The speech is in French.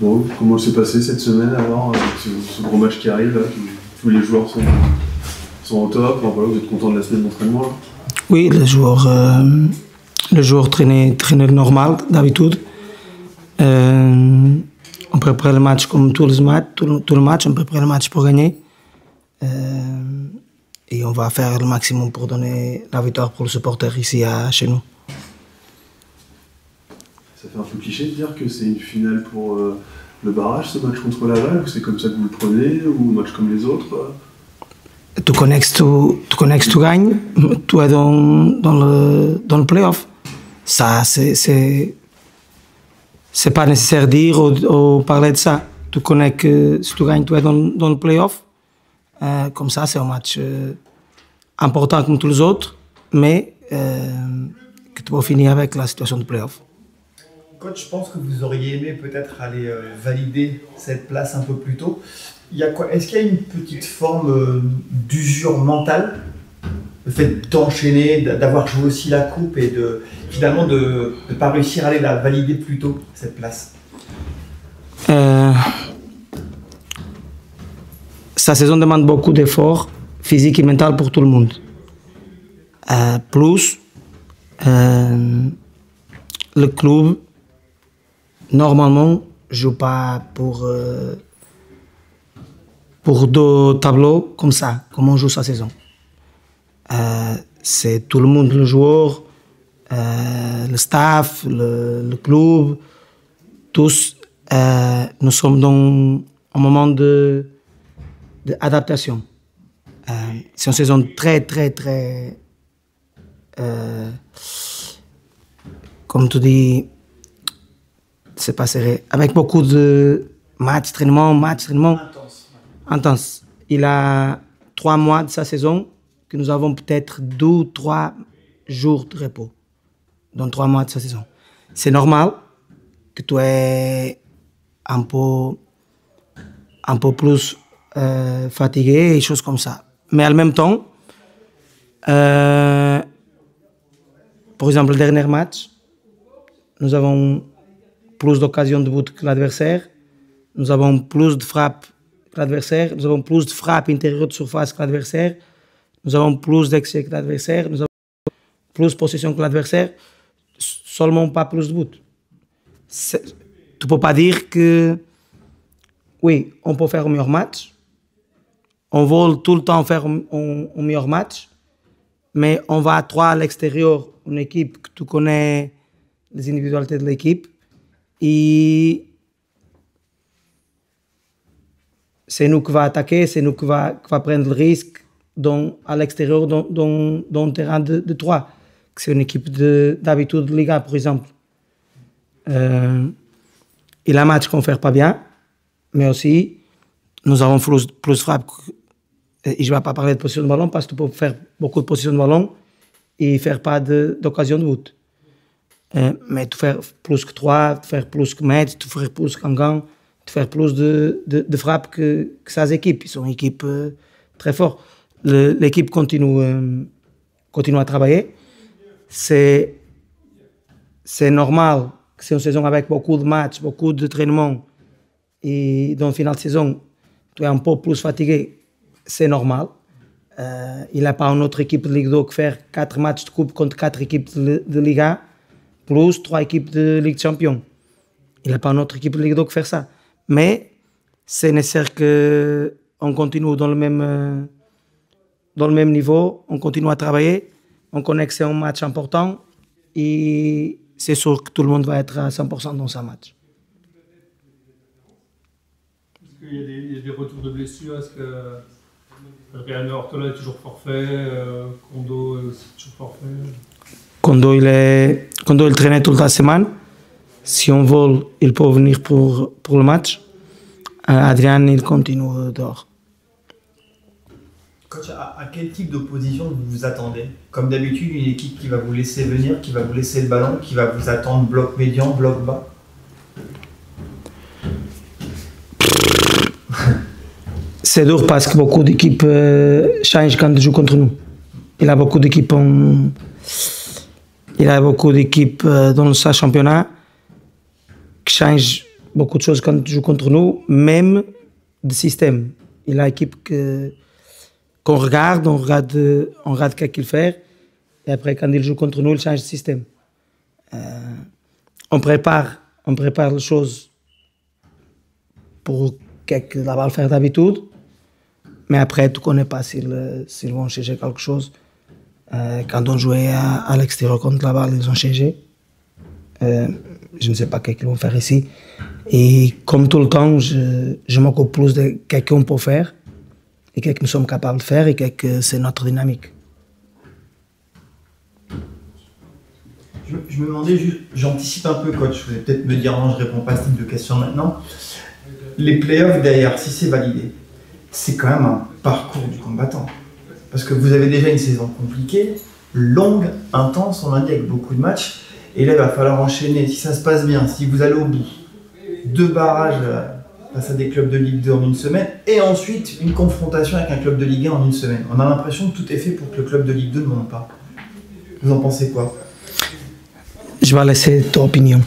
Bon, comment s'est passé cette semaine alors, avec ce gros match qui arrive là, tous les joueurs sont au top, enfin, voilà, vous êtes content de la semaine d'entraînement là? Oui, le joueur traînait normal d'habitude. On prépare le match comme tous les matchs, tout le match, on prépare le match pour gagner. Et on va faire le maximum pour donner la victoire pour le supporter ici chez nous. Ça fait un peu cliché de dire que c'est une finale pour le barrage, ce match contre Laval, ou c'est comme ça que vous le prenez, ou un match comme les autres? Tu connais que tu gagnes, tu es dans le play-off. Ça, c'est pas nécessaire de dire ou parler de ça. Tu connais que si tu gagnes, tu es dans le play-off. Comme ça, c'est un match important comme tous les autres, mais que tu peux finir avec la situation de play-off. Coach, je pense que vous auriez aimé peut-être aller valider cette place un peu plus tôt. Est-ce qu'il y a une petite forme d'usure mentale, le fait d'enchaîner, d'avoir joué aussi la coupe et finalement de ne pas réussir à aller la valider plus tôt, cette place? Sa saison demande beaucoup d'efforts physiques et mentaux pour tout le monde. Plus, le club, normalement, ne joue pas pour deux tableaux comme ça, comme on joue sa saison. C'est tout le monde, le joueur, le staff, le club, tous, nous sommes dans un moment d'adaptation. C'est une saison très, comme tu dis, c'est pas serré. Avec beaucoup de matchs, trainements. Intense. Il a 3 mois de sa saison que nous avons peut-être 2 ou 3 jours de repos dans 3 mois de sa saison. C'est normal que tu es un peu plus fatigué et choses comme ça. Mais en même temps, par exemple, le dernier match, nous avons plus d'occasions de but que l'adversaire, nous avons plus de frappes que l'adversaire, nous avons plus de frappes intérieures de surface que l'adversaire, nous avons plus d'excès que l'adversaire, nous avons plus de possession que l'adversaire, seulement pas plus de buts. Tu ne peux pas dire que, oui, on peut faire un meilleur match, on veut tout le temps faire un meilleur match, mais on va à 3 à l'extérieur, une équipe que tu connais les individualités de l'équipe, et c'est nous qui va attaquer, c'est nous qui va prendre le risque à l'extérieur dans un terrain de 3. C'est une équipe d'habitude de Liga, par exemple. Et la match qu'on ne fait pas bien, mais aussi nous avons plus de frappes. Et je ne vais pas parler de position de ballon parce que tu peux faire beaucoup de position de ballon et faire pas d'occasion de but. Mais tu fais plus que 3, tu fais plus que mètres, tu fais plus qu'un gang, tu fais plus de frappes que ces équipes. Ils sont une équipe très forte. L'équipe continue à travailler. C'est normal que c'est une saison avec beaucoup de matchs, beaucoup de trainements et dans le final de saison, tu es un peu plus fatigué. C'est normal. Il n'a pas une autre équipe de Ligue 2 qui fait 4 matchs de coupe contre 4 équipes de Liga, plus 3 équipes de Ligue de Champions. Il n'a pas une autre équipe de Ligue 2 qui fait ça. Mais c'est nécessaire qu'on continue dans le même niveau, on continue à travailler, on connaît que c'est un match important et c'est sûr que tout le monde va être à 100% dans ce match. Est-ce qu'il y a des retours de blessures? Est-ce que Réal Ortola est toujours forfait? Kondo est aussi toujours forfait? Kondo, il traînait toute la semaine. Si on veut, il peut venir pour le match. Adrian, il continue dehors. Coach, à quel type d'opposition vous vous attendez? Comme d'habitude, une équipe qui va vous laisser venir, qui va vous laisser le ballon, qui va vous attendre bloc médian, bloc bas? C'est dur parce que beaucoup d'équipes changent quand ils jouent contre nous. Il y a beaucoup d'équipes dans ce championnat qui changent beaucoup de choses quand il joue contre nous, même de système. Il a une équipe qu'on regarde, on regarde ce qu'il fait, et après quand il joue contre nous, il change de système. On prépare les choses pour que la balle faire d'habitude, mais après tu ne connais pas s'ils vont changer quelque chose. Quand on jouait à l'extérieur contre la balle, ils ont changé. Je ne sais pas ce qu'ils vont faire ici. Et comme tout le temps, je m'occupe plus de ce qu'on peut faire et ce que nous sommes capables de faire et que c'est notre dynamique. Je me demandais juste, j'anticipe un peu, coach, vous allez peut-être me dire non, je ne réponds pas à ce type de questions maintenant. Les playoffs derrière, si c'est validé, c'est quand même un parcours du combattant. Parce que vous avez déjà une saison compliquée, longue, intense, on l'a dit, avec beaucoup de matchs. Et là, il va falloir enchaîner. Si ça se passe bien, si vous allez au bout, 2 barrages face à des clubs de Ligue 2 en une semaine, et ensuite une confrontation avec un club de Ligue 1 en une semaine. On a l'impression que tout est fait pour que le club de Ligue 2 ne monte pas. Vous en pensez quoi? Je vais laisser ton opinion.